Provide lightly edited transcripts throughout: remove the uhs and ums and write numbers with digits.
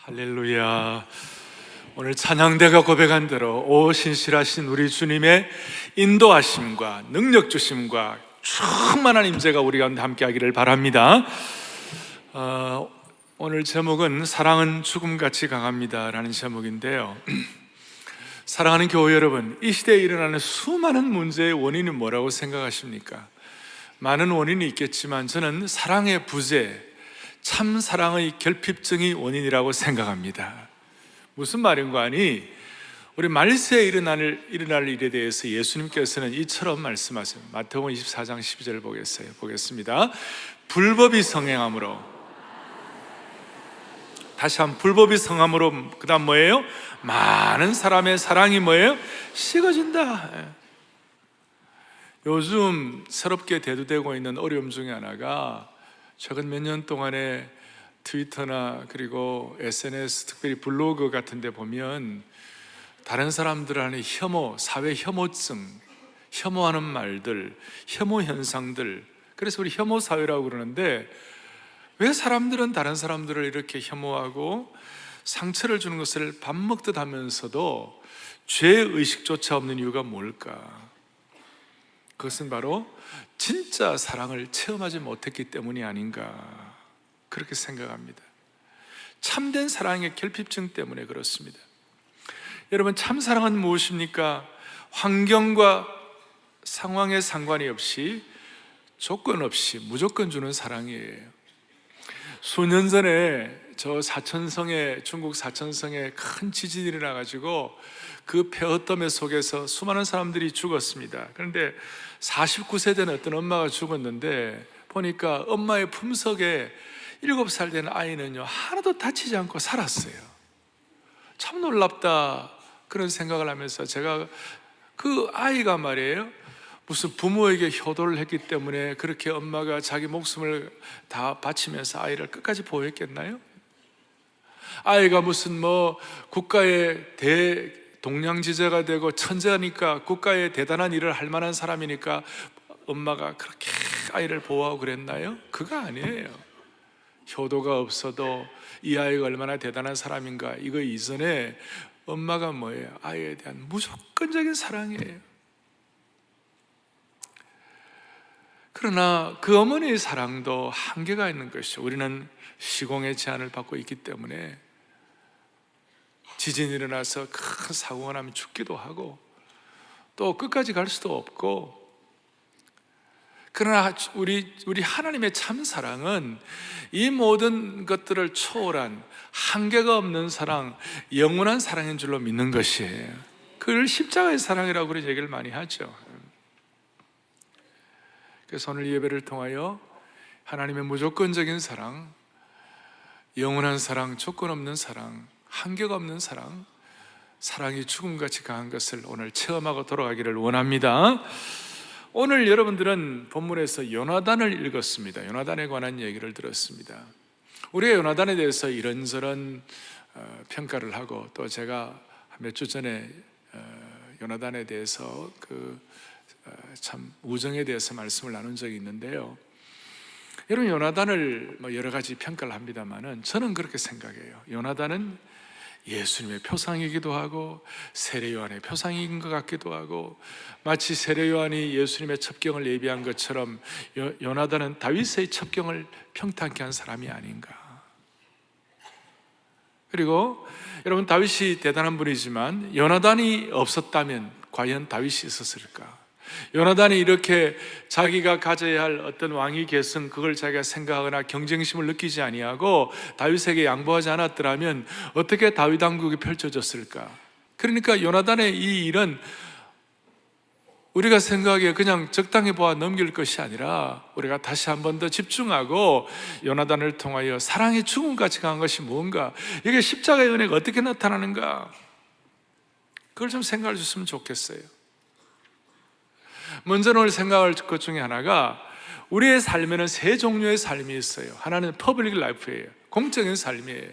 할렐루야. 오늘 찬양대가 고백한 대로 오 신실하신 우리 주님의 인도하심과 능력 주심과 충만한 임재가 우리 가운데 함께하기를 바랍니다. 오늘 제목은 사랑은 죽음같이 강합니다 라는 제목인데요, 사랑하는 교회 여러분, 이 시대에 일어나는 수많은 문제의 원인은 뭐라고 생각하십니까? 많은 원인이 있겠지만 저는 사랑의 부재, 참 사랑의 결핍증이 원인이라고 생각합니다. 무슨 말인가 하니, 우리 말세에 일어날 일에 대해서 예수님께서는 이처럼 말씀하세요. 마태복음 24장 12절 보겠습니다. 불법이 성행함으로, 다시 한번, 불법이 성함으로, 그 다음 뭐예요? 많은 사람의 사랑이 뭐예요? 식어진다. 요즘 새롭게 대두되고 있는 어려움 중에 하나가, 최근 몇 년 동안에 트위터나 그리고 SNS, 특별히 블로그 같은 데 보면 다른 사람들 안에 혐오, 사회 혐오증, 혐오하는 말들, 혐오 현상들, 그래서 우리 혐오 사회라고 그러는데, 왜 사람들은 다른 사람들을 이렇게 혐오하고 상처를 주는 것을 밥 먹듯 하면서도 죄의식조차 없는 이유가 뭘까? 그것은 바로 진짜 사랑을 체험하지 못했기 때문이 아닌가, 그렇게 생각합니다. 참된 사랑의 결핍증 때문에 그렇습니다. 여러분, 참 사랑은 무엇입니까? 환경과 상황에 상관이 없이, 조건 없이 무조건 주는 사랑이에요. 수년 전에 중국 사천성에 큰 지진이 일어나가지고 그 폐허더미 속에서 수많은 사람들이 죽었습니다. 그런데 49세 된 어떤 엄마가 죽었는데, 보니까 엄마의 품속에 7살 된 아이는요, 하나도 다치지 않고 살았어요. 참 놀랍다, 그런 생각을 하면서 제가, 그 아이가 말이에요, 무슨 부모에게 효도를 했기 때문에 그렇게 엄마가 자기 목숨을 다 바치면서 아이를 끝까지 보호했겠나요? 아이가 무슨 국가의 동량지제가 되고 천재니까, 국가에 대단한 일을 할 만한 사람이니까 엄마가 그렇게 아이를 보호하고 그랬나요? 그거 아니에요. 효도가 없어도 이 아이가 얼마나 대단한 사람인가, 이거 이전에 엄마가 뭐예요? 아이에 대한 무조건적인 사랑이에요. 그러나 그 어머니의 사랑도 한계가 있는 것이죠. 우리는 시공의 제한을 받고 있기 때문에 지진이 일어나서 큰 사고가 나면 죽기도 하고, 또 끝까지 갈 수도 없고, 그러나 우리 하나님의 참 사랑은 이 모든 것들을 초월한 한계가 없는 사랑, 영원한 사랑인 줄로 믿는 것이에요. 그걸 십자가의 사랑이라고 그런 얘기를 많이 하죠. 그래서 오늘 예배를 통하여 하나님의 무조건적인 사랑, 영원한 사랑, 조건 없는 사랑, 한계가 없는 사랑, 사랑이 죽음같이 강한 것을 오늘 체험하고 돌아가기를 원합니다. 오늘 여러분들은 본문에서 요나단을 읽었습니다. 요나단에 관한 얘기를 들었습니다. 우리가 요나단에 대해서 이런저런 평가를 하고, 또 제가 몇 주 전에 요나단에 대해서 참 우정에 대해서 말씀을 나눈 적이 있는데요, 여러분, 요나단을 여러 가지 평가를 합니다만은 저는 그렇게 생각해요. 요나단은 예수님의 표상이기도 하고 세례 요한의 표상인 것 같기도 하고, 마치 세례 요한이 예수님의 첩경을 예비한 것처럼 요나단은 다윗의 첩경을 평탄케 한 사람이 아닌가. 그리고 여러분, 다윗이 대단한 분이지만 요나단이 없었다면 과연 다윗이 있었을까? 요나단이 이렇게 자기가 가져야 할 어떤 왕위 계승, 그걸 자기가 생각하거나 경쟁심을 느끼지 아니하고 다윗에게 양보하지 않았더라면 어떻게 다윗 왕국이 펼쳐졌을까? 그러니까 요나단의 이 일은 우리가 생각하기에 그냥 적당히 보아 넘길 것이 아니라, 우리가 다시 한 번 더 집중하고 요나단을 통하여 사랑의 죽음같이 강한 것이 뭔가, 이게 십자가의 은혜가 어떻게 나타나는가, 그걸 좀 생각해 주셨으면 좋겠어요. 먼저 오늘 생각할 것 중에 하나가, 우리의 삶에는 세 종류의 삶이 있어요. 하나는 퍼블릭 라이프예요. 공적인 삶이에요.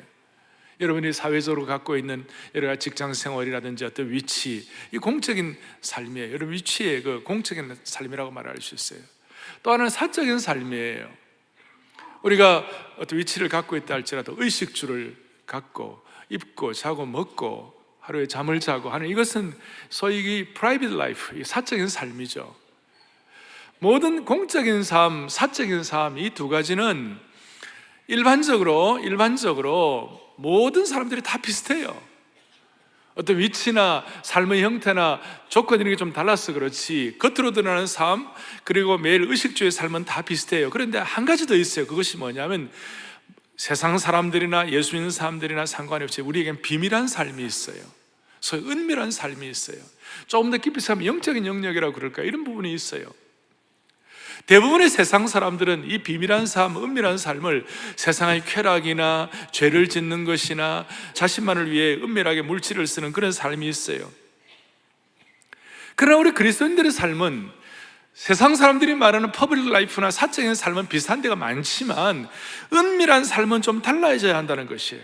여러분이 사회적으로 갖고 있는 여러 가지 직장 생활이라든지 어떤 위치, 이 공적인 삶이에요. 여러분, 위치의 그 공적인 삶이라고 말할 수 있어요. 또 하나는 사적인 삶이에요. 우리가 어떤 위치를 갖고 있다 할지라도 의식주를 갖고 입고 자고 먹고 하루에 잠을 자고 하는, 이것은 소위 이 private life, 이 사적인 삶이죠. 모든 공적인 삶, 사적인 삶, 이 두 가지는 일반적으로 모든 사람들이 다 비슷해요. 어떤 위치나 삶의 형태나 조건 이런 게 좀 달라서 그렇지 겉으로 드러나는 삶, 그리고 매일 의식주의 삶은 다 비슷해요. 그런데 한 가지 더 있어요. 그것이 뭐냐면 세상 사람들이나 예수 믿는 사람들이나 상관이 없이 우리에겐 비밀한 삶이 있어요. 소위 은밀한 삶이 있어요. 조금 더 깊이 생각하면 영적인 영역이라고 그럴까, 이런 부분이 있어요. 대부분의 세상 사람들은 이 비밀한 삶, 은밀한 삶을 세상의 쾌락이나 죄를 짓는 것이나 자신만을 위해 은밀하게 물질을 쓰는 그런 삶이 있어요. 그러나 우리 그리스도인들의 삶은 세상 사람들이 말하는 퍼블릭 라이프나 사적인 삶은 비슷한 데가 많지만 은밀한 삶은 좀 달라져야 한다는 것이에요.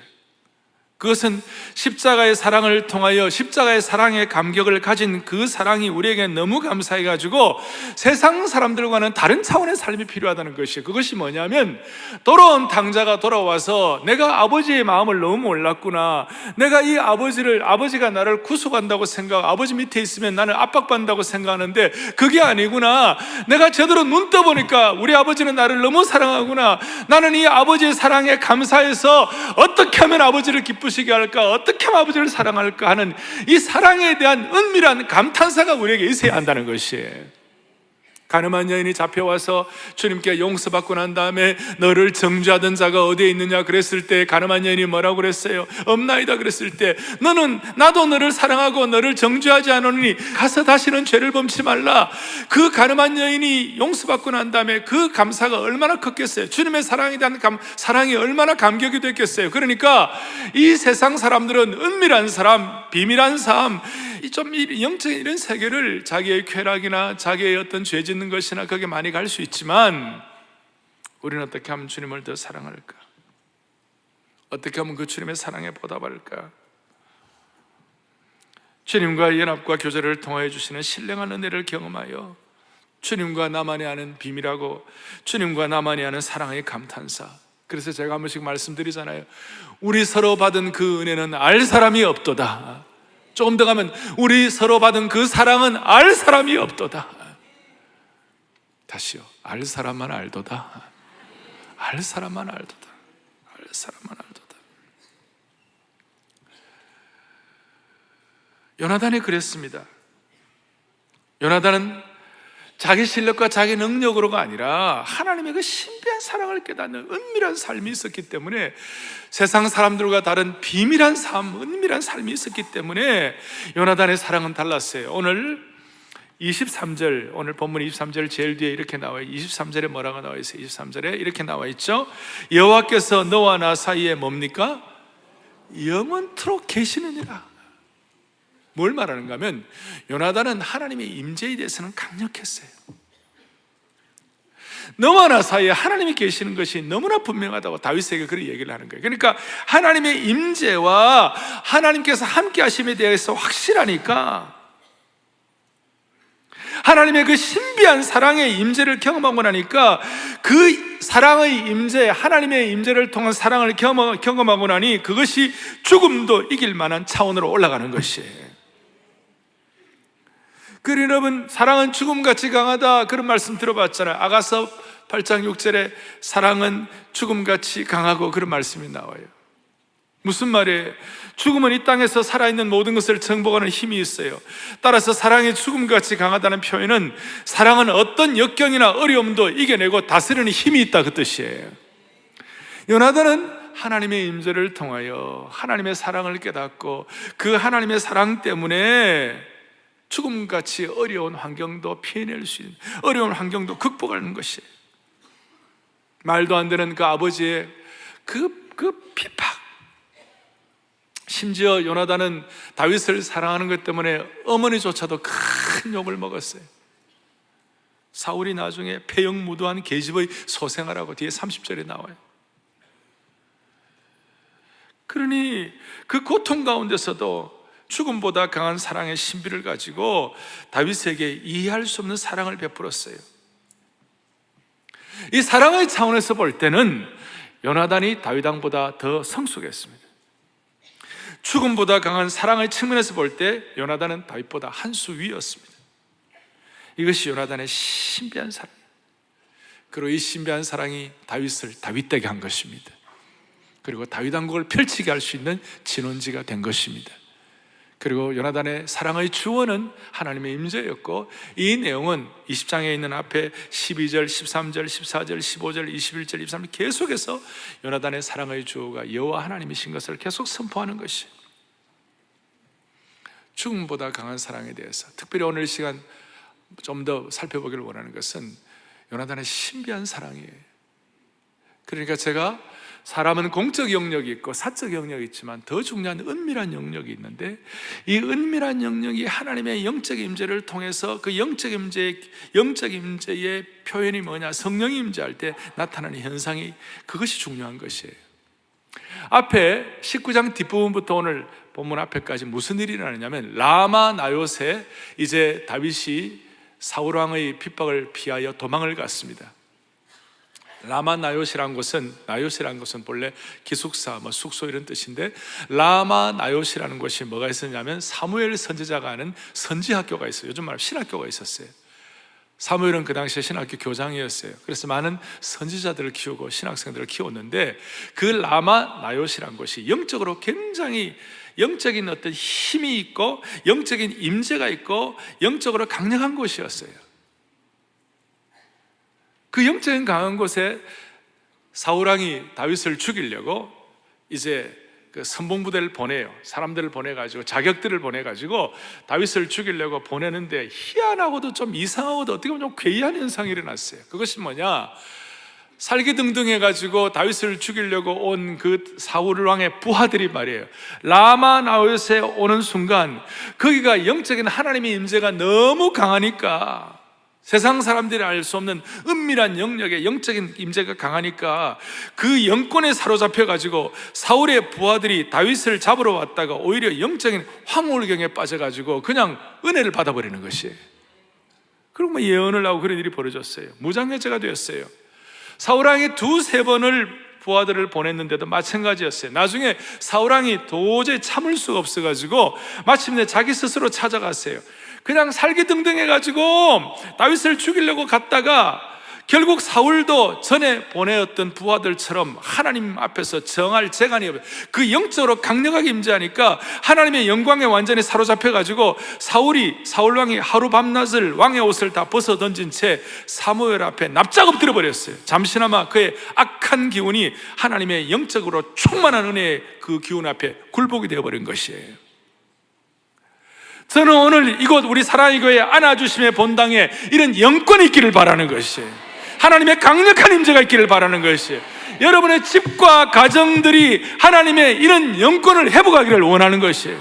그것은 십자가의 사랑을 통하여 십자가의 사랑의 감격을 가진 그 사랑이 우리에게 너무 감사해가지고 세상 사람들과는 다른 차원의 삶이 필요하다는 것이에요. 그것이 뭐냐면 돌아온 탕자가 돌아와서 내가 아버지의 마음을 너무 몰랐구나, 내가 이 아버지가 나를 구속한다고 생각하고 아버지 밑에 있으면 나는 압박받는다고 생각하는데 그게 아니구나, 내가 제대로 눈 떠보니까 우리 아버지는 나를 너무 사랑하구나, 나는 이 아버지의 사랑에 감사해서 어떻게 하면 아버지를 기쁘시게 할까, 어떻게 하면 아버지를 사랑할까 하는 이 사랑에 대한 은밀한 감탄사가 우리에게 있어야 한다는 것이에요. 가늠한 여인이 잡혀와서 주님께 용서받고 난 다음에 너를 정죄하던 자가 어디에 있느냐 그랬을 때 가늠한 여인이 뭐라고 그랬어요? 없나이다 그랬을 때 나도 너를 사랑하고 너를 정죄하지 않으니 가서 다시는 죄를 범치 말라. 그 가늠한 여인이 용서받고 난 다음에 그 감사가 얼마나 컸겠어요? 주님의 사랑에 대한 사랑이 얼마나 감격이 됐겠어요? 그러니까 이 세상 사람들은 은밀한 사람, 비밀한 삶, 좀 영적인 이런 세계를 자기의 쾌락이나 자기의 어떤 죄 짓는 것이나 거기에 많이 갈 수 있지만 우리는 어떻게 하면 주님을 더 사랑할까? 어떻게 하면 그 주님의 사랑에 보답할까? 주님과 연합과 교제를 통하여 주시는 신령한 은혜를 경험하여 주님과 나만이 아는 비밀하고 주님과 나만이 아는 사랑의 감탄사. 그래서 제가 한 번씩 말씀드리잖아요. 우리 서로 받은 그 은혜는 알 사람이 없도다. 조금 더 가면 우리 서로 받은 그 사랑은 알 사람이 없도다. 다시요. 알 사람만 알도다. 알 사람만 알도다. 알 사람만 알도다. 요나단이 그랬습니다. 요나단은 자기 실력과 자기 능력으로가 아니라 하나님의 그 신비한 사랑을 깨닫는 은밀한 삶이 있었기 때문에, 세상 사람들과 다른 비밀한 삶, 은밀한 삶이 있었기 때문에 요나단의 사랑은 달랐어요. 오늘 23절, 오늘 본문 23절 제일 뒤에 이렇게 나와요. 23절에 뭐라고 나와 있어요? 23절에 이렇게 나와 있죠. 여호와께서 너와 나 사이에 뭡니까? 영원토록 계시느니라. 뭘 말하는가 하면 요나단은 하나님의 임재에 대해서는 강력했어요. 너와 나 사이에 하나님이 계시는 것이 너무나 분명하다고 다윗에게 그런 얘기를 하는 거예요. 그러니까 하나님의 임재와 하나님께서 함께 하심에 대해서 확실하니까 하나님의 그 신비한 사랑의 임재를 경험하고 나니까 그 사랑의 임재, 하나님의 임재를 통한 사랑을 경험하고 나니 그것이 죽음도 이길 만한 차원으로 올라가는 것이에요. 그러니 여러분, 사랑은 죽음같이 강하다 그런 말씀 들어봤잖아요. 아가서 8장 6절에 사랑은 죽음같이 강하고 그런 말씀이 나와요. 무슨 말이에요? 죽음은 이 땅에서 살아있는 모든 것을 정복하는 힘이 있어요. 따라서 사랑이 죽음같이 강하다는 표현은 사랑은 어떤 역경이나 어려움도 이겨내고 다스리는 힘이 있다 그 뜻이에요. 요나단은 하나님의 임재를 통하여 하나님의 사랑을 깨닫고 그 하나님의 사랑 때문에 죽음같이 어려운 환경도 피해낼 수 있는, 어려운 환경도 극복하는 것이에요. 말도 안 되는 그 아버지의 그 핍박, 심지어 요나단은 다윗을 사랑하는 것 때문에 어머니조차도 큰 욕을 먹었어요. 사울이 나중에 폐역무도한 계집의 소생아라고 뒤에 30절에 나와요. 그러니 그 고통 가운데서도 죽음보다 강한 사랑의 신비를 가지고 다윗에게 이해할 수 없는 사랑을 베풀었어요. 이 사랑의 차원에서 볼 때는 요나단이 다윗 왕보다 더 성숙했습니다. 죽음보다 강한 사랑의 측면에서 볼 때 요나단은 다윗보다 한 수 위였습니다. 이것이 요나단의 신비한 사랑, 그리고 이 신비한 사랑이 다윗을 다윗되게 한 것입니다. 그리고 다윗 왕국을 펼치게 할 수 있는 진원지가 된 것입니다. 그리고 요나단의 사랑의 주원은 하나님의 임재였고, 이 내용은 20장에 있는 앞에 12절, 13절, 14절, 15절, 21절, 23절 계속해서 요나단의 사랑의 주어가 여호와 하나님이신 것을 계속 선포하는 것이, 죽음보다 강한 사랑에 대해서 특별히 오늘 이 시간 좀 더 살펴보기를 원하는 것은 요나단의 신비한 사랑이에요. 그러니까 제가 사람은 공적 영역이 있고 사적 영역이 있지만 더 중요한 은밀한 영역이 있는데, 이 은밀한 영역이 하나님의 영적 임재를 통해서 그 영적 임재의 표현이 뭐냐, 성령이 임재할 때 나타나는 현상이, 그것이 중요한 것이에요. 앞에 19장 뒷부분부터 오늘 본문 앞에까지 무슨 일이 일어나냐면, 라마 나요새 이제 다윗이 사울왕의 핍박을 피하여 도망을 갔습니다. 라마 나요시라는 것은 본래 기숙사, 숙소 이런 뜻인데, 라마 나요시라는 곳이 뭐가 있었냐면 사무엘 선지자가 하는 선지학교가 있어요. 요즘 말하면 신학교가 있었어요. 사무엘은 그 당시에 신학교 교장이었어요. 그래서 많은 선지자들을 키우고 신학생들을 키웠는데, 그 라마 나요시라는 곳이 영적으로 굉장히 영적인 어떤 힘이 있고 영적인 임재가 있고 영적으로 강력한 곳이었어요. 그 영적인 강한 곳에 사울왕이 다윗을 죽이려고 이제 그 선봉부대를 보내요. 사람들을 보내가지고, 자격들을 보내가지고 다윗을 죽이려고 보내는데, 희한하고도 좀 이상하고도 어떻게 보면 좀 괴이한 현상이 일어났어요. 그것이 뭐냐, 살기등등해가지고 다윗을 죽이려고 온 그 사울왕의 부하들이 말이에요, 라마 나요새 오는 순간 거기가 영적인 하나님의 임재가 너무 강하니까, 세상 사람들이 알 수 없는 은밀한 영역에 영적인 임재가 강하니까 그 영권에 사로잡혀가지고 사울의 부하들이 다윗을 잡으러 왔다가 오히려 영적인 황홀경에 빠져가지고 그냥 은혜를 받아버리는 것이에요. 그리고 예언을 하고 그런 일이 벌어졌어요. 무장해제가 되었어요. 사울왕이 두세 번을 부하들을 보냈는데도 마찬가지였어요. 나중에 사울왕이 도저히 참을 수가 없어가지고 마침내 자기 스스로 찾아갔어요. 그냥 살기등등해가지고 다윗을 죽이려고 갔다가 결국 사울도 전에 보내었던 부하들처럼 하나님 앞에서 정할 재간이 없어요. 그 영적으로 강력하게 임재하니까 하나님의 영광에 완전히 사로잡혀가지고 사울왕이 하루 밤낮을 왕의 옷을 다 벗어던진 채 사무엘 앞에 납작 엎드려 버렸어요. 잠시나마 그의 악한 기운이 하나님의 영적으로 충만한 은혜의 그 기운 앞에 굴복이 되어버린 것이에요. 저는 오늘 이곳 우리 사랑의 교회 안아주심의 본당에 이런 영권이 있기를 바라는 것이에요. 하나님의 강력한 임재가 있기를 바라는 것이에요. 여러분의 집과 가정들이 하나님의 이런 영권을 회복하기를 원하는 것이에요.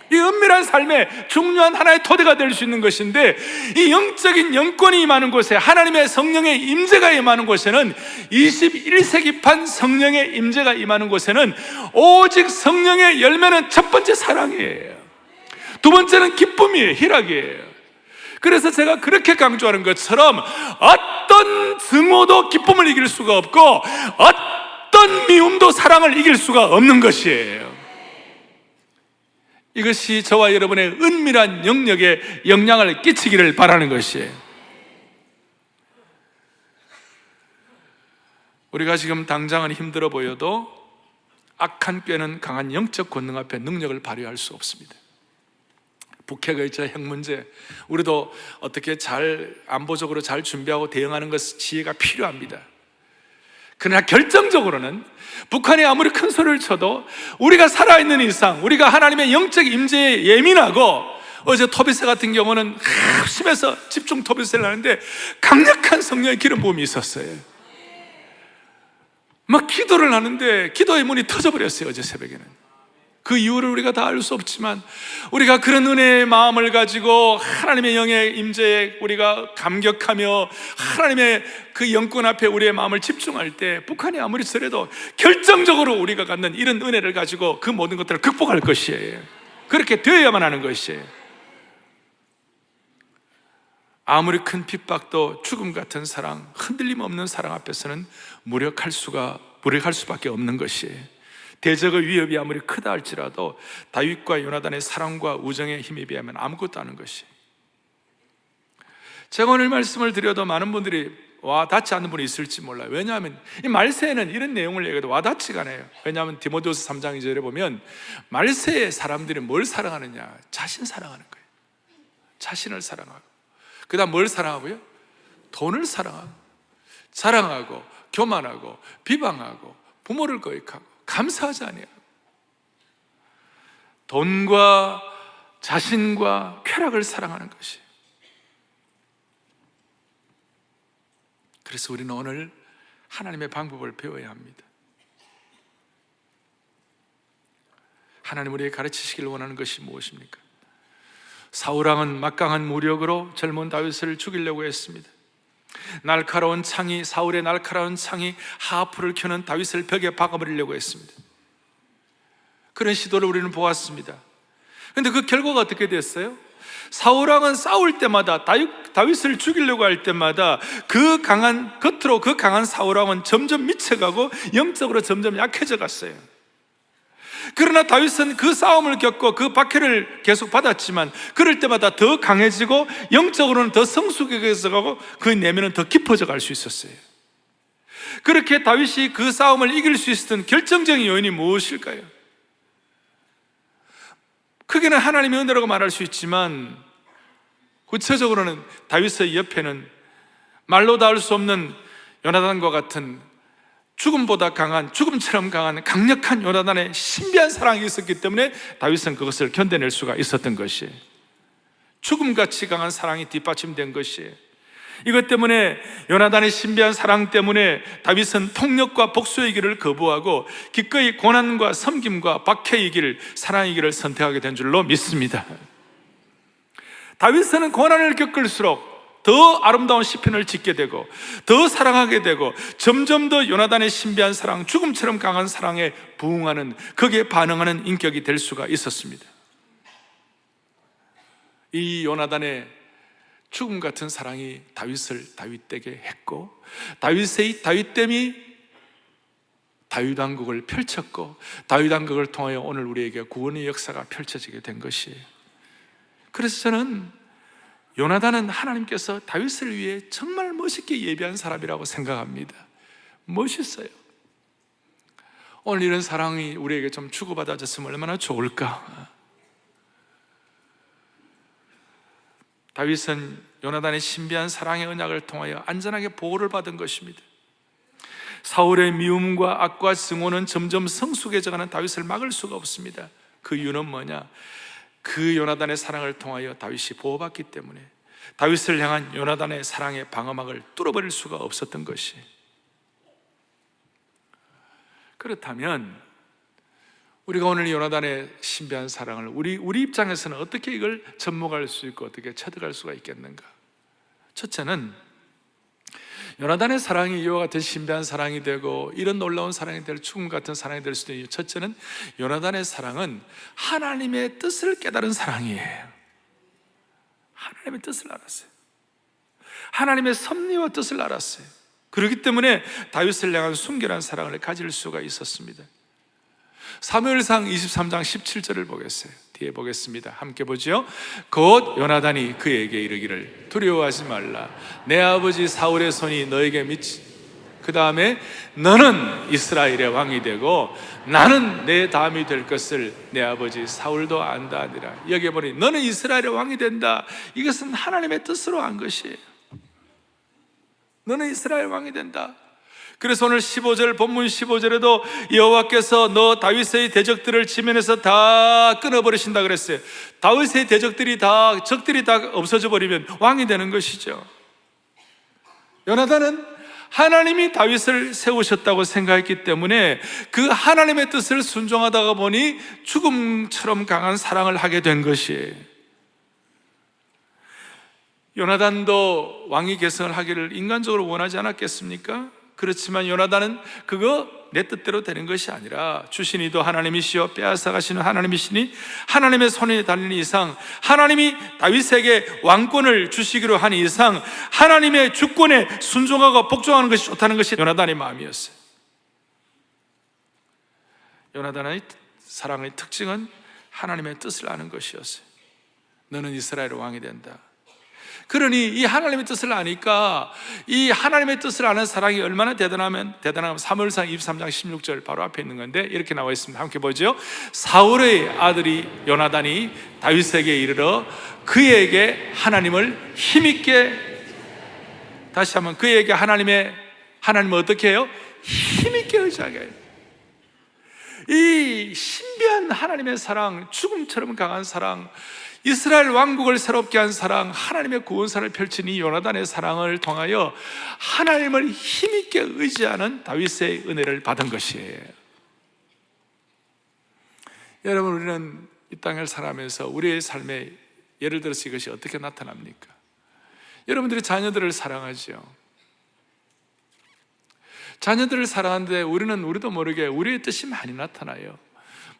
이 은밀한 삶의 중요한 하나의 토대가 될 수 있는 것인데, 이 영적인 영권이 임하는 곳에, 하나님의 성령의 임재가 임하는 곳에는, 21세기판 성령의 임재가 임하는 곳에는 오직 성령의 열매는 첫 번째 사랑이에요. 두 번째는 기쁨이에요. 희락이에요. 그래서 제가 그렇게 강조하는 것처럼 어떤 증오도 기쁨을 이길 수가 없고 어떤 미움도 사랑을 이길 수가 없는 것이에요. 이것이 저와 여러분의 은밀한 영역에 영향을 끼치기를 바라는 것이에요. 우리가 지금 당장은 힘들어 보여도 악한 꾀는 강한 영적 권능 앞에 능력을 발휘할 수 없습니다. 북핵 의제, 핵 문제, 우리도 어떻게 잘 안보적으로 잘 준비하고 대응하는 것 지혜가 필요합니다. 그러나 결정적으로는 북한이 아무리 큰 소리를 쳐도 우리가 살아있는 이상, 우리가 하나님의 영적 임재에 예민하고, 어제 토비세 같은 경우는 심해서 집중 토비세를 하는데 강력한 성령의 기름 부음이 있었어요. 막 기도를 하는데 기도의 문이 터져버렸어요. 어제 새벽에는. 그 이유를 우리가 다 알 수 없지만, 우리가 그런 은혜의 마음을 가지고 하나님의 영의 임재에 우리가 감격하며 하나님의 그 영권 앞에 우리의 마음을 집중할 때, 북한이 아무리 저래도 결정적으로 우리가 갖는 이런 은혜를 가지고 그 모든 것들을 극복할 것이에요. 그렇게 되어야만 하는 것이에요. 아무리 큰 핍박도 죽음 같은 사랑, 흔들림 없는 사랑 앞에서는 무력할 수밖에 없는 것이에요. 대적의 위협이 아무리 크다 할지라도 다윗과 요나단의 사랑과 우정에 힘에 비하면 아무것도 아닌 것이. 제가 오늘 말씀을 드려도 많은 분들이 와닿지 않는 분이 있을지 몰라요. 왜냐하면 이 말세에는 이런 내용을 얘기해도 와닿지가 않아요. 왜냐하면 디모데후서 3장 2절에 보면 말세의 사람들이 뭘 사랑하느냐? 자신 사랑하는 거예요. 자신을 사랑하고, 그 다음 뭘 사랑하고요? 돈을 사랑하고, 자랑하고, 교만하고, 비방하고, 부모를 거역하고, 감사하지 아니하고, 돈과 자신과 쾌락을 사랑하는 것이. 그래서 우리는 오늘 하나님의 방법을 배워야 합니다. 하나님 우리에게 가르치시길 원하는 것이 무엇입니까? 사울왕은 막강한 무력으로 젊은 다윗을 죽이려고 했습니다. 날카로운 창이, 사울의 날카로운 창이 하프를 켜는 다윗을 벽에 박아버리려고 했습니다. 그런 시도를 우리는 보았습니다. 그런데 그 결과가 어떻게 됐어요? 사울왕은 싸울 때마다, 다윗을 죽이려고 할 때마다 겉으로 그 강한 사울왕은 점점 미쳐가고 영적으로 점점 약해져 갔어요. 그러나 다윗은 그 싸움을 겪고 그 박해를 계속 받았지만 그럴 때마다 더 강해지고 영적으로는 더 성숙해져 가고 그 내면은 더 깊어져 갈 수 있었어요. 그렇게 다윗이 그 싸움을 이길 수 있었던 결정적인 요인이 무엇일까요? 크게는 하나님의 은혜라고 말할 수 있지만 구체적으로는 다윗의 옆에는 말로 닿을 수 없는 요나단과 같은 죽음처럼 강한 강력한 요나단의 신비한 사랑이 있었기 때문에 다윗은 그것을 견뎌낼 수가 있었던 것이에요. 죽음같이 강한 사랑이 뒷받침된 것이에요. 이것 때문에, 요나단의 신비한 사랑 때문에 다윗은 폭력과 복수의 길을 거부하고 기꺼이 고난과 섬김과 박해의 길, 사랑의 길을 선택하게 된 줄로 믿습니다. 다윗은 고난을 겪을수록 더 아름다운 시편을 짓게 되고 더 사랑하게 되고 점점 더 요나단의 신비한 사랑, 죽음처럼 강한 사랑에 부응하는, 거기에 반응하는 인격이 될 수가 있었습니다. 이 요나단의 죽음 같은 사랑이 다윗을 다윗되게 했고, 다윗됨이 다윗왕국을 펼쳤고, 다윗왕국을 통하여 오늘 우리에게 구원의 역사가 펼쳐지게 된 것이에요. 그래서 저는 요나단은 하나님께서 다윗을 위해 정말 멋있게 예비한 사람이라고 생각합니다. 멋있어요. 오늘 이런 사랑이 우리에게 좀 주고받아졌으면 얼마나 좋을까. 다윗은 요나단의 신비한 사랑의 언약을 통하여 안전하게 보호를 받은 것입니다. 사울의 미움과 악과 증오는 점점 성숙해져가는 다윗을 막을 수가 없습니다. 그 이유는 뭐냐? 그 요나단의 사랑을 통하여 다윗이 보호받기 때문에 다윗을 향한 요나단의 사랑의 방어막을 뚫어버릴 수가 없었던 것이. 그렇다면 우리가 오늘 요나단의 신비한 사랑을 우리 입장에서는 어떻게 이걸 접목할 수 있고 어떻게 체득할 수가 있겠는가? 첫째는 요나단의 사랑이 이와 같은 신비한 사랑이 되고 이런 놀라운 사랑이 될, 죽음 같은 사랑이 될 수도 있는, 첫째는 요나단의 사랑은 하나님의 뜻을 깨달은 사랑이에요. 하나님의 뜻을 알았어요. 하나님의 섭리와 뜻을 알았어요. 그렇기 때문에 다윗을 향한 순결한 사랑을 가질 수가 있었습니다. 사무엘상 23장 17절을 보겠어요. 뒤에 보겠습니다. 함께 보죠. 곧 요나단이 그에게 이르기를 두려워하지 말라. 내 아버지 사울의 손이 너에게 그 다음에 너는 이스라엘의 왕이 되고 나는 내 다음이 될 것을 내 아버지 사울도 안다 하니라. 여기에 보니 너는 이스라엘의 왕이 된다. 이것은 하나님의 뜻으로 한 것이에요. 너는 이스라엘 왕이 된다. 그래서 오늘 15절, 본문 15절에도 여호와께서 너 다윗의 대적들을 지면에서 다 끊어버리신다 그랬어요. 다윗의 적들이 다 없어져 버리면 왕이 되는 것이죠. 요나단은 하나님이 다윗을 세우셨다고 생각했기 때문에 그 하나님의 뜻을 순종하다가 보니 죽음처럼 강한 사랑을 하게 된 것이에요. 요나단도 왕위 계승을 하기를 인간적으로 원하지 않았겠습니까? 그렇지만 요나단은 그거 내 뜻대로 되는 것이 아니라 주신이도 하나님이시여 빼앗아 가시는 하나님이시니 하나님의 손에 달린 이상, 하나님이 다윗에게 왕권을 주시기로 한 이상 하나님의 주권에 순종하고 복종하는 것이 좋다는 것이 요나단의 마음이었어요. 요나단의 사랑의 특징은 하나님의 뜻을 아는 것이었어요. 너는 이스라엘의 왕이 된다. 그러니 이 하나님의 뜻을 아니까 이 하나님의 뜻을 아는 사랑이 얼마나 대단하면 사무엘상 23장 16절 바로 앞에 있는 건데 이렇게 나와 있습니다. 함께 보죠. 사울의 아들이 요나단이 다윗에게 이르러 그에게 하나님을 힘있게, 다시 한번 그에게 하나님을 어떻게 해요? 힘있게 의지하게 해요. 이 신비한 하나님의 사랑, 죽음처럼 강한 사랑, 이스라엘 왕국을 새롭게 한 사랑, 하나님의 구원사를 펼친 이 요나단의 사랑을 통하여 하나님을 힘있게 의지하는 다윗의 은혜를 받은 것이에요. 여러분, 우리는 이 땅을 살아가면서 우리의 삶에 예를 들어서 이것이 어떻게 나타납니까? 여러분들이 자녀들을 사랑하죠. 자녀들을 사랑하는데 우리도 모르게 우리의 뜻이 많이 나타나요.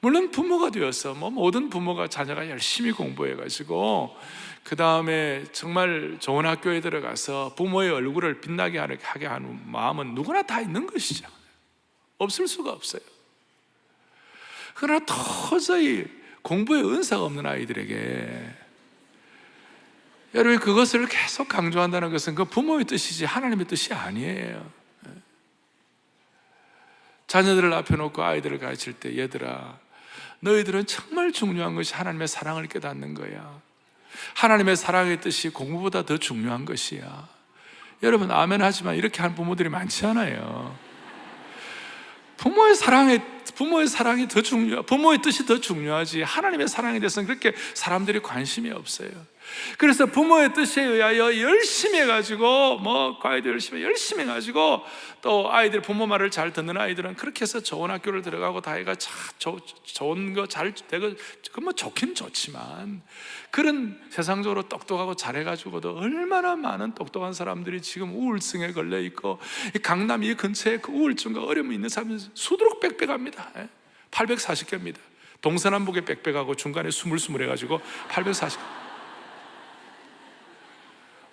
물론 부모가 되어서 모든 부모가 자녀가 열심히 공부해가지고 그 다음에 정말 좋은 학교에 들어가서 부모의 얼굴을 빛나게 하게 하는 마음은 누구나 다 있는 것이죠. 없을 수가 없어요. 그러나 도저히 공부에 은사가 없는 아이들에게 여러분이 그것을 계속 강조한다는 것은 그 부모의 뜻이지 하나님의 뜻이 아니에요. 자녀들을 앞에 놓고 아이들을 가르칠 때, 얘들아, 너희들은 정말 중요한 것이 하나님의 사랑을 깨닫는 거야. 하나님의 사랑의 뜻이 공부보다 더 중요한 것이야. 여러분 아멘 하지만 이렇게 하는 부모들이 많지 않아요. 부모의 사랑이 더 부모의 뜻이 더 중요하지 하나님의 사랑에 대해서는 그렇게 사람들이 관심이 없어요. 그래서 부모의 뜻에 의하여 열심히 해가지고 과외도 열심히 해가지고 또 아이들 부모 말을 잘 듣는 아이들은 그렇게 해서 좋은 학교를 들어가고 다이가 좋은 거 잘 되고 좋긴 좋지만 그런 세상적으로 똑똑하고 잘해가지고도 얼마나 많은 똑똑한 사람들이 지금 우울증에 걸려 있고 이 강남 이 근처에 그 우울증과 어려움이 있는 사람이 수두룩 빽빽합니다. 840개입니다. 동서남북에 빽빽하고 중간에 스물스물해가지고 840개.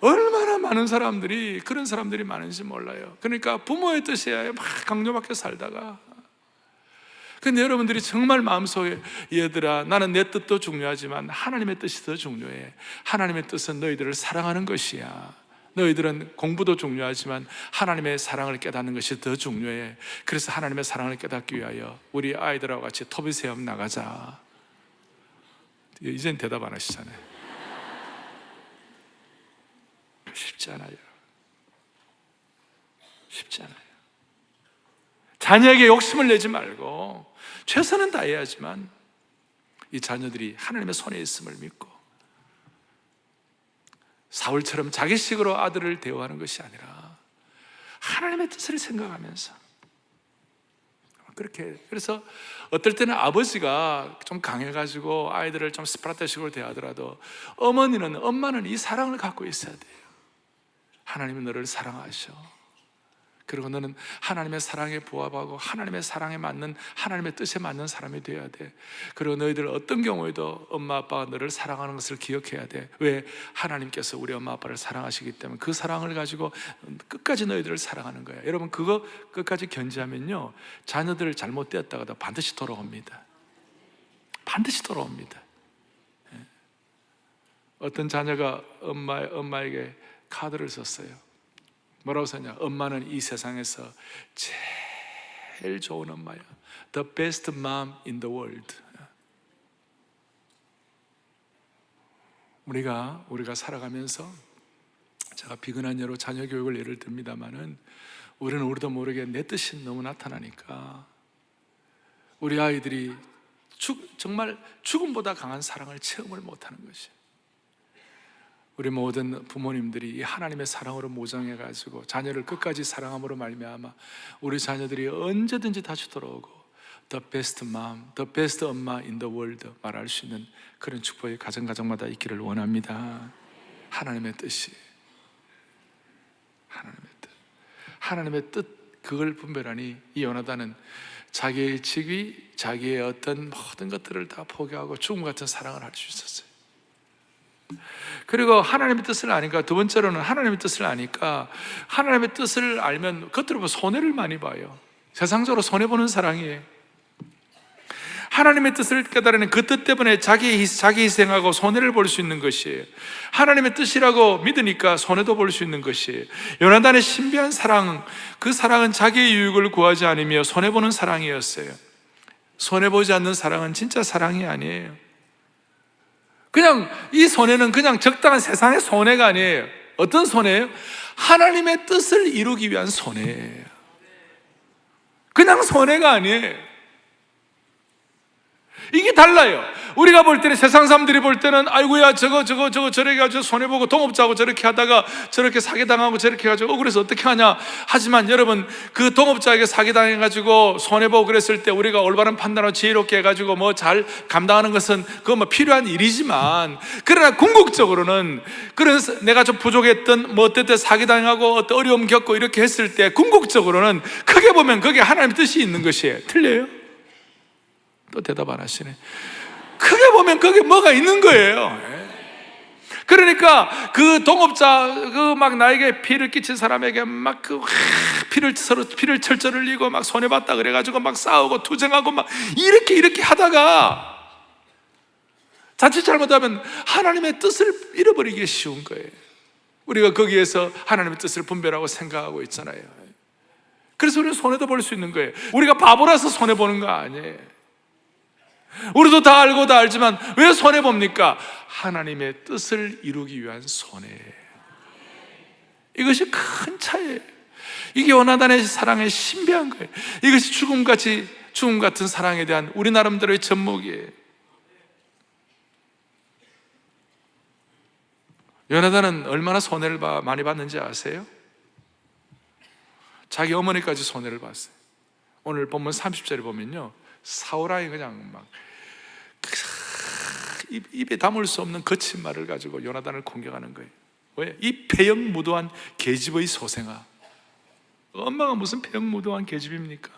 얼마나 많은 사람들이 그런 사람들이 많은지 몰라요. 그러니까 부모의 뜻에 막 강요받게 살다가, 근데 여러분들이 정말 마음속에 얘들아, 나는 내 뜻도 중요하지만 하나님의 뜻이 더 중요해. 하나님의 뜻은 너희들을 사랑하는 것이야. 너희들은 공부도 중요하지만 하나님의 사랑을 깨닫는 것이 더 중요해. 그래서 하나님의 사랑을 깨닫기 위하여 우리 아이들하고 같이 토비세엄 나가자. 이젠 대답 안 하시잖아요. 쉽지 않아요. 쉽지 않아요. 자녀에게 욕심을 내지 말고 최선은 다해야지만 이 자녀들이 하나님의 손에 있음을 믿고 사울처럼 자기식으로 아들을 대우하는 것이 아니라 하나님의 뜻을 생각하면서 그렇게. 그래서 어떨 때는 아버지가 좀 강해가지고 아이들을 좀 스파르타식으로 대하더라도 엄마는 이 사랑을 갖고 있어야 돼요. 하나님은 너를 사랑하셔. 그리고 너는 하나님의 사랑에 부합하고 하나님의 사랑에 맞는, 하나님의 뜻에 맞는 사람이 되어야 돼. 그리고 너희들 어떤 경우에도 엄마 아빠가 너를 사랑하는 것을 기억해야 돼. 왜? 하나님께서 우리 엄마 아빠를 사랑하시기 때문에 그 사랑을 가지고 끝까지 너희들을 사랑하는 거야. 여러분 그거 끝까지 견지하면요, 자녀들 잘못되었다가도 반드시 돌아옵니다. 반드시 돌아옵니다. 어떤 자녀가 엄마에게 카드를 썼어요. 뭐라고 썼냐? 엄마는 이 세상에서 제일 좋은 엄마야. The best mom in the world. 우리가 살아가면서, 제가 비근한 예로 자녀 교육을 예를 듭니다만은, 우리도 모르게 내 뜻이 너무 나타나니까 우리 아이들이 정말 죽음보다 강한 사랑을 체험을 못하는 것이에요. 우리 모든 부모님들이 이 하나님의 사랑으로 모정해가지고 자녀를 끝까지 사랑함으로 말미암아 우리 자녀들이 언제든지 다시 돌아오고 The best mom, the best 엄마 in the world 말할 수 있는 그런 축복이 가정마다 있기를 원합니다. 하나님의 뜻이, 하나님의 뜻, 그걸 분별하니 이 요나단은 자기의 직위, 자기의 어떤 모든 것들을 다 포기하고 죽음 같은 사랑을 할 수 있었어요. 그리고 하나님의 뜻을 아니까, 두 번째로는 하나님의 뜻을 아니까, 하나님의 뜻을 알면 겉으로 보면 손해를 많이 봐요. 세상적으로 손해보는 사랑이에요. 하나님의 뜻을 깨달으면 그 뜻 때문에 자기 희생하고 손해를 볼 수 있는 것이에요. 하나님의 뜻이라고 믿으니까 손해도 볼 수 있는 것이에요. 요나단의 신비한 사랑, 그 사랑은 자기의 유익을 구하지 않으며 손해보는 사랑이었어요. 손해보지 않는 사랑은 진짜 사랑이 아니에요. 그냥 이 손해는 그냥 적당한 세상의 손해가 아니에요. 어떤 손해예요? 하나님의 뜻을 이루기 위한 손해예요. 그냥 손해가 아니에요. 이게 달라요. 우리가 볼 때는, 세상 사람들이 볼 때는 아이고야 저거 저렇게 해가지고 손해보고 동업자하고 저렇게 하다가 저렇게 사기당하고 저렇게 해가지고 그래서 어떻게 하냐. 하지만 여러분, 그 동업자에게 사기당해가지고 손해보고 그랬을 때 우리가 올바른 판단으로 지혜롭게 해가지고 뭐 잘 감당하는 것은 그건 뭐 필요한 일이지만, 그러나 궁극적으로는, 그래서 내가 좀 부족했던 뭐 어쨌든 사기당하고 어떤 어려움 겪고 이렇게 했을 때 궁극적으로는 크게 보면 그게 하나님의 뜻이 있는 것이에요. 틀려요? 또 대답 안 하시네. 크게 보면 거기 뭐가 있는 거예요. 그러니까 그 동업자, 그 막 나에게 피를 끼친 사람에게 막 그 피를 철철 흘리고 막 손해봤다 그래가지고 막 싸우고 투쟁하고 막 이렇게 하다가 자칫 잘못하면 하나님의 뜻을 잃어버리기 쉬운 거예요. 우리가 거기에서 하나님의 뜻을 분별하고 생각하고 있잖아요. 그래서 우리는 손해도 볼 수 있는 거예요. 우리가 바보라서 손해보는 거 아니에요. 우리도 다 알고 다 알지만 왜 손해봅니까? 하나님의 뜻을 이루기 위한 손해예요. 이것이 큰 차이예요. 이게 요나단의 사랑의 신비한 거예요. 이것이 죽음 같은 사랑에 대한 우리 나름대로의 접목이에요. 요나단은 얼마나 손해를 많이 받는지 아세요? 자기 어머니까지 손해를 봤어요. 오늘 본문 30절에 보면요, 사울왕이 그냥 막 입에 담을 수 없는 거친 말을 가지고 요나단을 공격하는 거예요. 왜? 이 폐역무도한 계집의 소생아. 엄마가 무슨 폐역무도한 계집입니까?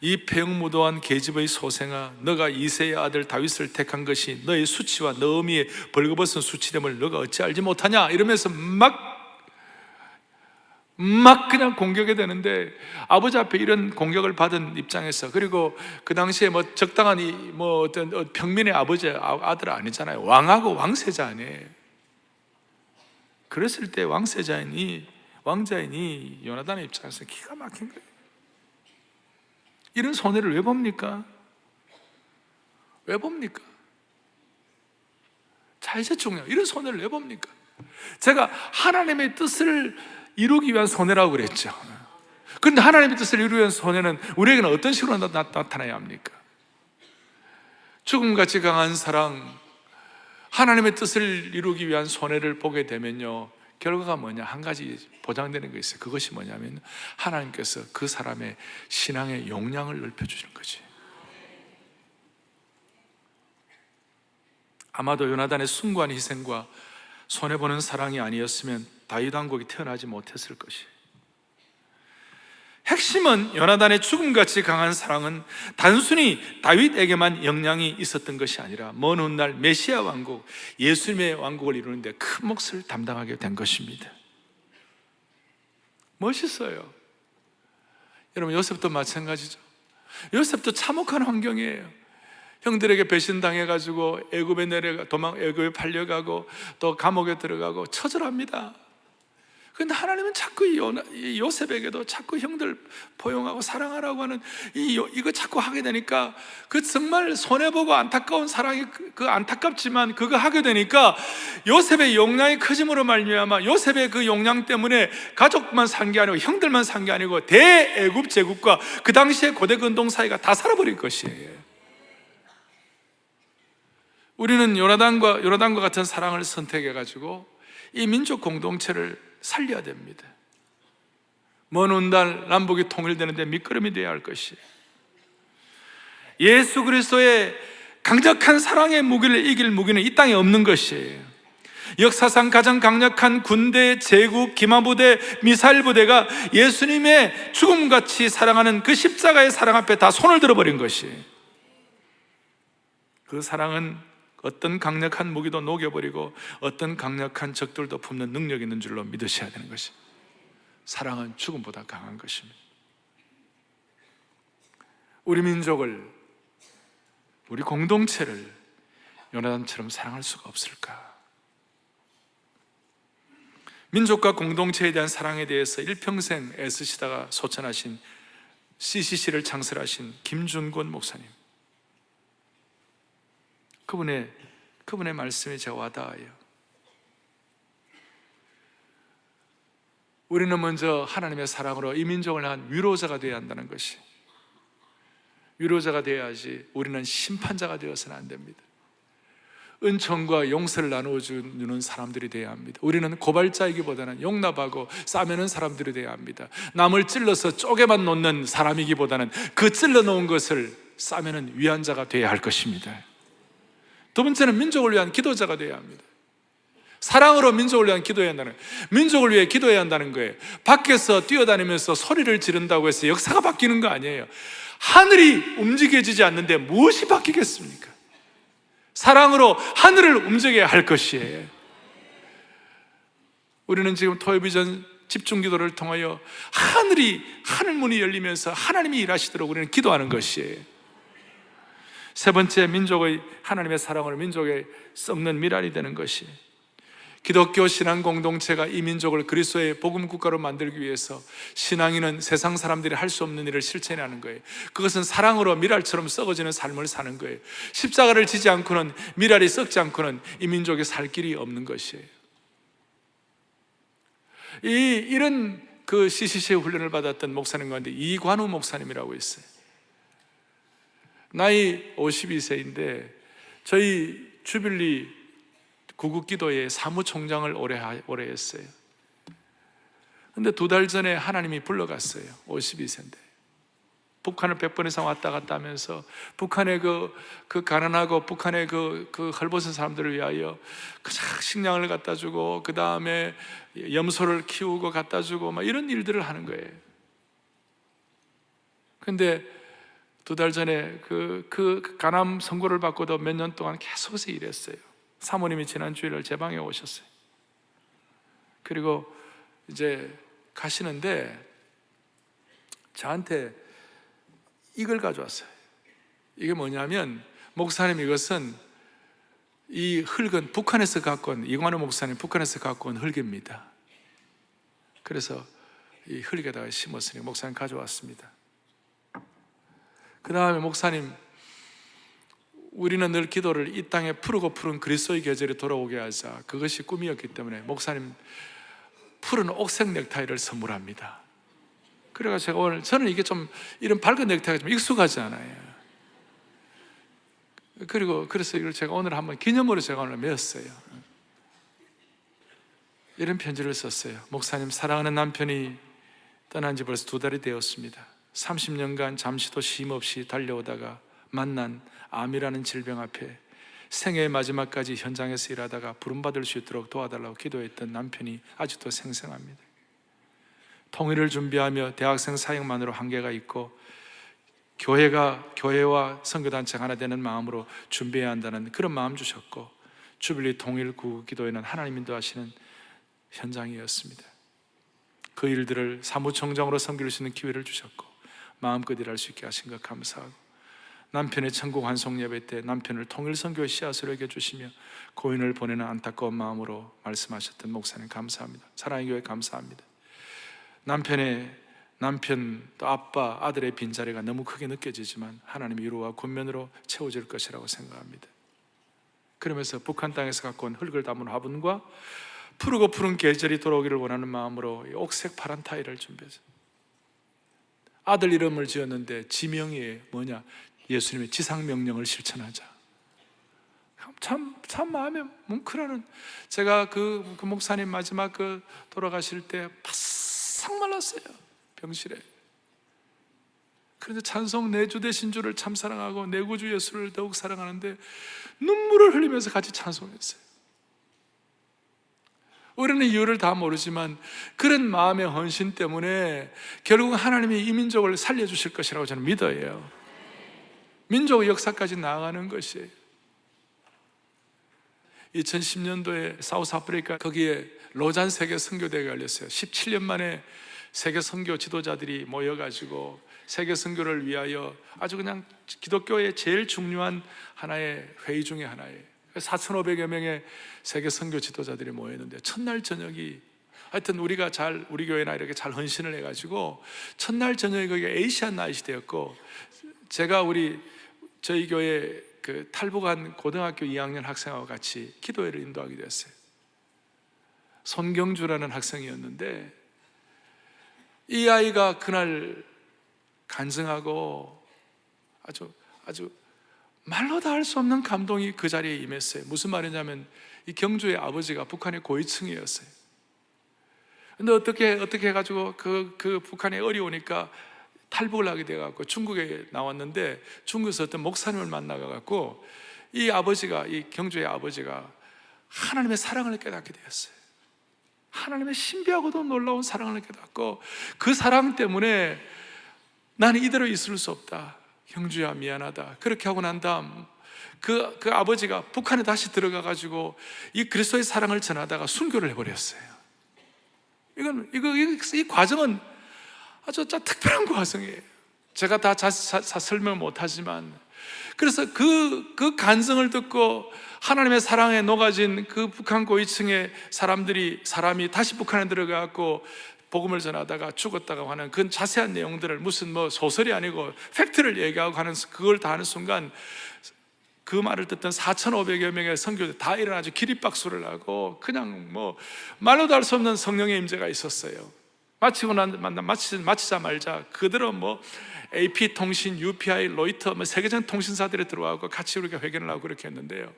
이 폐역무도한 계집의 소생아, 너가 이새의 아들 다윗을 택한 것이 너의 수치와 너 어미의 벌거벗은 수치됨을 너가 어찌 알지 못하냐? 이러면서 막 그냥 공격이 되는데, 아버지 앞에 이런 공격을 받은 입장에서, 그리고 그 당시에 뭐 적당한 뭐 어떤 평민의 아들 아니잖아요. 왕하고 왕세자 아니에요. 그랬을 때 왕자인이 요나단의 입장에서 기가 막힌 거예요. 이런 손해를 왜 봅니까? 왜 봅니까? 자, 이제 중요해요. 이런 손해를 왜 봅니까? 제가 하나님의 뜻을 이루기 위한 손해라고 그랬죠. 그런데 하나님의 뜻을 이루기 위한 손해는 우리에게는 어떤 식으로 나타나야 합니까? 죽음같이 강한 사랑, 하나님의 뜻을 이루기 위한 손해를 보게 되면요, 결과가 뭐냐? 한 가지 보장되는 게 있어요. 그것이 뭐냐면 하나님께서 그 사람의 신앙의 용량을 넓혀주시는 거지. 아마도 요나단의 숭고한 희생과 손해보는 사랑이 아니었으면 다윗 왕국이 태어나지 못했을 것이. 핵심은 요나단의 죽음같이 강한 사랑은 단순히 다윗에게만 영향이 있었던 것이 아니라 먼 훗날 메시아 왕국, 예수님의 왕국을 이루는데 큰 몫을 담당하게 된 것입니다. 멋있어요. 여러분, 요셉도 마찬가지죠. 요셉도 참혹한 환경이에요. 형들에게 배신당해가지고 애굽에 팔려가고 또 감옥에 들어가고 처절합니다. 그런데 하나님은 자꾸 이 요셉에게도 자꾸 형들 포용하고 사랑하라고 하는 이거 자꾸 하게 되니까, 그 정말 손해보고 안타까운 사랑이 그 안타깝지만 그거 하게 되니까 요셉의 용량이 커짐으로 말미암아 요셉의 그 용량 때문에 가족만 산 게 아니고 형들만 산 게 아니고 대애굽 제국과 그 당시의 고대 근동 사이가 다 살아버릴 것이에요. 우리는 요나단과 같은 사랑을 선택해가지고 이 민족 공동체를 살려야 됩니다. 먼 훗날 남북이 통일되는데 밑거름이 되어야 할 것이에요. 예수 그리스도의 강력한 사랑의 무기를 이길 무기는 이 땅에 없는 것이에요. 역사상 가장 강력한 군대, 제국, 기마부대, 미사일부대가 예수님의 죽음같이 사랑하는 그 십자가의 사랑 앞에 다 손을 들어버린 것이에요. 그 사랑은 어떤 강력한 무기도 녹여버리고 어떤 강력한 적들도 품는 능력이 있는 줄로 믿으셔야 되는 것입니다. 사랑은 죽음보다 강한 것입니다. 우리 민족을 우리 공동체를 요나단처럼 사랑할 수가 없을까? 민족과 공동체에 대한 사랑에 대해서 일평생 애쓰시다가 소천하신 CCC를 창설하신 김준권 목사님, 그분의 말씀이 제가 와닿아요. 우리는 먼저 하나님의 사랑으로 이 민족을 향한 위로자가 되어야 한다는 것이, 위로자가 되어야지 우리는 심판자가 되어서는 안 됩니다. 은총과 용서를 나누어주는 사람들이 되어야 합니다. 우리는 고발자이기보다는 용납하고 싸매는 사람들이 되어야 합니다. 남을 찔러서 쪼개만 놓는 사람이기보다는 그 찔러 놓은 것을 싸매는 위안자가 되어야 할 것입니다. 두 번째는 민족을 위한 기도자가 되어야 합니다. 사랑으로 민족을 위한 기도해야 한다는 거예요. 민족을 위해 기도해야 한다는 거예요. 밖에서 뛰어다니면서 소리를 지른다고 해서 역사가 바뀌는 거 아니에요. 하늘이 움직여지지 않는데 무엇이 바뀌겠습니까? 사랑으로 하늘을 움직여야 할 것이에요. 우리는 지금 토요비전 집중기도를 통하여 하늘문이 열리면서 하나님이 일하시도록 우리는 기도하는 것이에요. 세 번째, 민족의 하나님의 사랑으로 민족에 썩는 미랄이 되는 것이, 기독교 신앙 공동체가 이 민족을 그리스도의 복음 국가로 만들기 위해서 신앙인은 세상 사람들이 할 수 없는 일을 실천하는 거예요. 그것은 사랑으로 미랄처럼 썩어지는 삶을 사는 거예요. 십자가를 지지 않고는, 미랄이 썩지 않고는 이 민족이 살 길이 없는 것이에요. 이런 그 CCC의 훈련을 받았던 목사님 가운데 이관우 목사님이라고 있어요. 나이 52세인데 저희 주빌리 구국기도회 사무총장을 오래 했어요. 근데 2달 전에 하나님이 불러갔어요. 52세인데 북한을 100번 이상 왔다 갔다 하면서 북한의 그 가난하고 북한의 그 헐벗은 사람들을 위하여 식량을 갖다 주고, 그 다음에 염소를 키우고 갖다 주고 막 이런 일들을 하는 거예요. 근데 2달 전에 그 간암 선고를 받고도 몇 년 동안 계속해서 일했어요. 사모님이 지난 주일날 제 방에 오셨어요. 그리고 이제 가시는데 저한테 이걸 가져왔어요. 이게 뭐냐면, 목사님, 이것은 이 흙은 북한에서 갖고 온, 이관우 목사님 북한에서 갖고 온 흙입니다. 그래서 이 흙에다가 심었으니 목사님 가져왔습니다. 그 다음에 목사님, 우리는 늘 기도를 이 땅에 푸르고 푸른 그리스도의 계절이 돌아오게 하자, 그것이 꿈이었기 때문에 목사님 푸른 옥색 넥타이를 선물합니다. 그래서 제가 오늘, 저는 이게 좀 이런 밝은 넥타이가 좀 익숙하지 않아요. 그래서 이걸 제가 오늘 한번 기념으로 제가 오늘 메었어요. 이런 편지를 썼어요. 목사님, 사랑하는 남편이 떠난 지 벌써 2달이 되었습니다. 30년간 잠시도 쉼 없이 달려오다가 만난 암이라는 질병 앞에 생애의 마지막까지 현장에서 일하다가 부름받을 수 있도록 도와달라고 기도했던 남편이 아직도 생생합니다. 통일을 준비하며 대학생 사역만으로 한계가 있고, 교회와 선교단체가 하나 되는 마음으로 준비해야 한다는 그런 마음 주셨고, 주빌리 통일 구기도회는 하나님 인도하시는 현장이었습니다. 그 일들을 사무총장으로 섬길 수 있는 기회를 주셨고, 마음껏 일할 수 있게 하신 것 감사하고, 남편의 천국 환송 예배 때 남편을 통일 선교의 씨앗으로 여겨주시며 고인을 보내는 안타까운 마음으로 말씀하셨던 목사님 감사합니다. 사랑의 교회 감사합니다. 남편 또 아빠, 아들의 빈자리가 너무 크게 느껴지지만 하나님의 위로와 권면으로 채워질 것이라고 생각합니다. 그러면서 북한 땅에서 갖고 온 흙을 담은 화분과 푸르고 푸른 계절이 돌아오기를 원하는 마음으로 옥색 파란 타일을 준비해서, 아들 이름을 지었는데 지명이 뭐냐? 예수님의 지상명령을 실천하자. 참 마음에 뭉클하는, 제가 그 목사님 마지막 돌아가실 때 바싹 말랐어요. 병실에. 그런데 찬송 내 주 되신 주를 참 사랑하고 내 구주 예수를 더욱 사랑하는데 눈물을 흘리면서 같이 찬송했어요. 우리는 이유를 다 모르지만 그런 마음의 헌신 때문에 결국 하나님이 이 민족을 살려주실 것이라고 저는 믿어요. 민족의 역사까지 나아가는 것이에요. 2010년도에 사우스 아프리카, 거기에 로잔 세계 선교대회가 열렸어요. 17년 만에 세계 선교 지도자들이 모여가지고 세계 선교를 위하여 아주 그냥 기독교의 제일 중요한 하나의 회의 중에 하나예요. 4,500여 명의 세계 선교 지도자들이 모였는데 첫날 저녁이 하여튼 우리 교회나 이렇게 잘 헌신을 해가지고 첫날 저녁에 거기가 에이시안 나잇이 되었고, 제가 저희 교회 그 탈북한 고등학교 2학년 학생하고 같이 기도회를 인도하게 됐어요. 손경주라는 학생이었는데 이 아이가 그날 간증하고 아주 말로 다 할 수 없는 감동이 그 자리에 임했어요. 무슨 말이냐면 이 경주의 아버지가 북한의 고위층이었어요. 근데 어떻게 해가지고 그 북한이 어려우니까 탈북을 하게 돼갖고 중국에 나왔는데, 중국에서 어떤 목사님을 만나가갖고 이 경주의 아버지가 하나님의 사랑을 깨닫게 되었어요. 하나님의 신비하고도 놀라운 사랑을 깨닫고, 그 사랑 때문에 나는 이대로 있을 수 없다, 경주야 미안하다, 그렇게 하고 난 다음 그 아버지가 북한에 다시 들어가가지고 이 그리스도의 사랑을 전하다가 순교를 해버렸어요. 이 과정은 아주 특별한 과정이에요. 제가 다 설명 못하지만, 그래서 그 간증을 듣고 하나님의 사랑에 녹아진 그 북한 고위층의 사람이 다시 북한에 들어가고 복음을 전하다가 죽었다고 하는 그 자세한 내용들을, 무슨 소설이 아니고 팩트를 얘기하고 하는, 그걸 다 하는 순간 그 말을 듣던 4,500여 명의 선교들 다 일어나서 기립박수를 하고, 그냥 말로도 할 수 없는 성령의 임재가 있었어요. 마치자 말자 그대로 AP통신, UPI, 로이터 세계적 통신사들이 들어와서 같이 우리가 회견을 하고 그렇게 했는데요,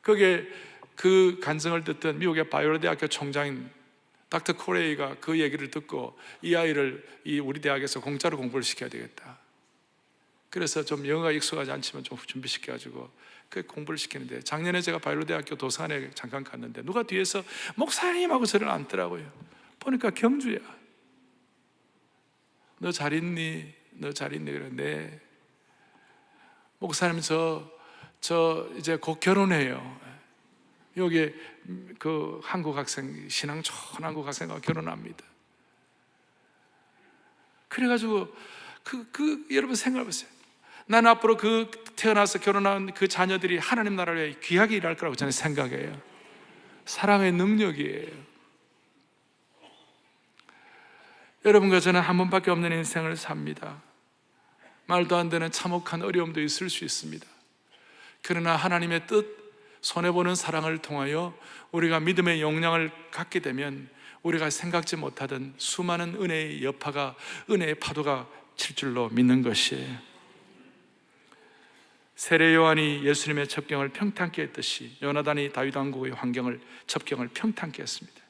거기에 그 간증을 듣던 미국의 바이올라 대학교 총장인 닥터 코레이가 그 얘기를 듣고 이 아이를 우리 대학에서 공짜로 공부를 시켜야 되겠다, 그래서 좀 영어가 익숙하지 않지만 좀 준비시켜가지고 그 공부를 시키는데, 작년에 제가 바이올라 대학교 도서관에 잠깐 갔는데 누가 뒤에서 목사님하고 저를 앉더라고요. 보니까 경주야. 너 잘 있니? 그래. 네. 목사님 저 이제 곧 결혼해요. 여기 그 한국 학생, 신앙 좋은 한국 학생과 결혼합니다. 그래가지고 여러분 생각해보세요. 난 앞으로 태어나서 결혼한 그 자녀들이 하나님 나라를 위해 귀하게 일할 거라고 저는 생각해요. 사랑의 능력이에요. 여러분과 저는 한 번밖에 없는 인생을 삽니다. 말도 안 되는 참혹한 어려움도 있을 수 있습니다. 그러나 하나님의 뜻, 손해보는 사랑을 통하여 우리가 믿음의 용량을 갖게 되면 우리가 생각지 못하던 수많은 은혜의 여파가, 은혜의 파도가 칠 줄로 믿는 것이에요. 세례 요한이 예수님의 첩경을 평탄케 했듯이 요나단이 다윗 왕국의 첩경을 평탄케 했습니다.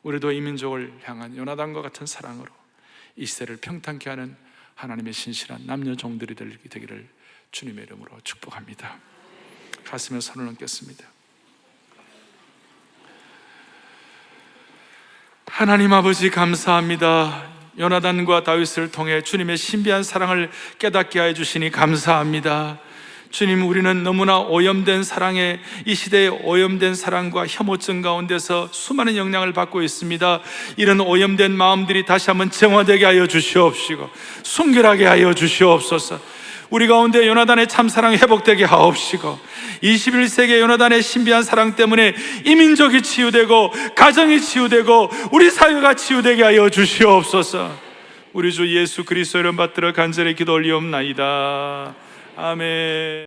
우리도 이민족을 향한 요나단과 같은 사랑으로 이 시대를 평탄케 하는 하나님의 신실한 남녀 종들이 되기를 주님의 이름으로 축복합니다. 가슴에 손을 얹겠습니다. 하나님 아버지 감사합니다. 요나단과 다윗을 통해 주님의 신비한 사랑을 깨닫게 하여 주시니 감사합니다. 주님, 우리는 너무나 오염된 사랑에, 이 시대의 오염된 사랑과 혐오증 가운데서 수많은 영향을 받고 있습니다. 이런 오염된 마음들이 다시 한번 정화되게 하여 주시옵시고 순결하게 하여 주시옵소서. 우리 가운데 요나단의 참사랑 회복되게 하옵시고 21세기의 요나단의 신비한 사랑 때문에 이민족이 치유되고 가정이 치유되고 우리 사회가 치유되게 하여 주시옵소서. 우리 주 예수 그리스도 이름 받들어 간절히 기도 올리옵나이다. 아멘.